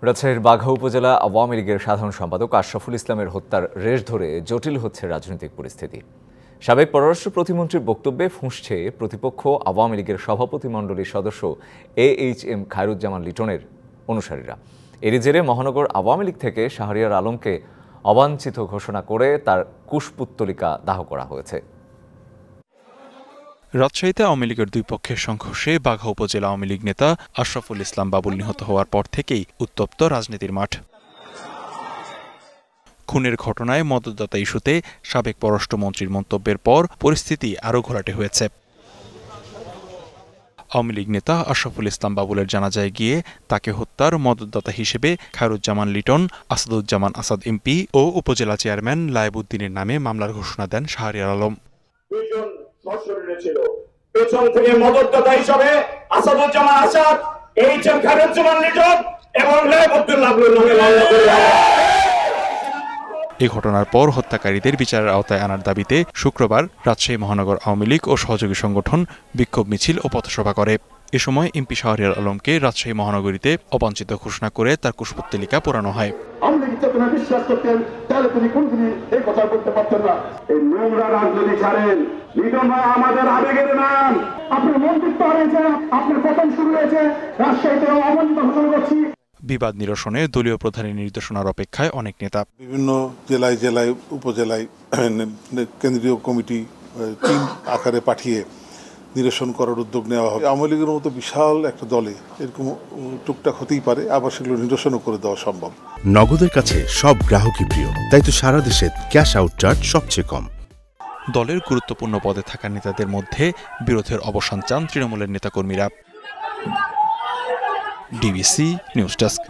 রাজশাহীর বাঘা উপজেলা আওয়ামী লীগের সাধারণ সম্পাদক আশরাফুল ইসলামের হত্যার রেশ ধরে জটিল হচ্ছে রাজনৈতিক পরিস্থিতি। সাবেক পররাষ্ট্র প্রতিমন্ত্রীর বক্তব্যে ফুঁসছে প্রতিপক্ষ আওয়ামী লীগের সভাপতিমণ্ডলীর সদস্য AHM খায়রুজ্জামান লিটনের অনুসারীরা। এরই জেরে মহানগর আওয়ামী লীগ থেকে শাহরিয়ার আলমকে অবাঞ্ছিত ঘোষণা করে তার কুশপুত্তলিকা দাহ করা হয়েছে। রাজশাহীতে আওয়ামী লীগের দুই পক্ষের সংঘর্ষে বাঘা উপজেলা আওয়ামী লীগ নেতা আশরাফুল ইসলাম বাবুল নিহত হওয়ার পর থেকেই উত্তপ্ত রাজনীতির মাঠ। খুনের ঘটনায় মদতদাতা ইস্যুতে সাবেক পররাষ্ট্রমন্ত্রীর মন্তব্যের পর পরিস্থিতি আরও ঘোলাটে হয়েছে। আওয়ামী লীগ নেতা আশরাফুল ইসলাম বাবুলের জানাজায় গিয়ে তাকে হত্যার মদতদাতা হিসেবে খায়রুজ্জামান লিটন, আসাদুজ্জামান আসাদ এমপি ও উপজেলা চেয়ারম্যান লায়েবউদ্দিনের নামে মামলার ঘোষণা দেন শাহরিয়ার আলম। পেছন থেকে মদতদাতা হিসেবে আসাদুজ্জামান আসাদ, AHM খায়রুজ্জামান লিটন এবং লায়েবউদ্দিনের নামে মামলা করা হয়। এই ঘটনার পর হত্যাকারীদের বিচারের আওতায় আনার দাবিতে শুক্রবার রাজশাহী মহানগর আওয়ামী লীগ ও সহযোগী সংগঠন বিক্ষোভ মিছিল ও পথসভা করে। এ সময় এমপি শাহরিয়ার আলমকে রাজশাহী মহানগরীতে অবাঞ্ছিত ঘোষণা করে তার কুশপুত্তলিকা পোড়ানো হয়। বিশ্বাস করতেন তাহলে তিনি কোনদিনই এই কথা বলতে পারতেন না। এই নোংরা রাজনীতি ছাড়েন। লিটন ভাই আমাদের আবেগের নাম। আপনার মন্ত্রিত্ব হয়েছে, আপনার পতন শুরু হয়েছে, রাজশাহীতে অবাঞ্ছিত ঘোষণা করছি। বিবাদ নিরসনে দলীয় প্রধানের নির্দেশনার অপেক্ষায় অনেক নেতা। বিভিন্ন জেলায় জেলায় উপজেলায় কেন্দ্রীয় কমিটি টিম আকারে পাঠিয়ে নিরসন করার উদ্যোগ নেওয়া হবে। আওয়ামী লীগের মতো বিশাল একটা দলে এরকম টুকটাক হতেই পারে, আবার সেগুলো নিরসনও করে দেওয়া সম্ভব। নগদের কাছে সব গ্রাহকই প্রিয়, তাই তো সারা দেশে ক্যাশ আউট চার্জ সবচেয়ে কম। দলের গুরুত্বপূর্ণ পদে থাকা নেতাদের মধ্যে বিরোধের অবসান চান তৃণমূলের নেতাকর্মীরা। DBC news desk.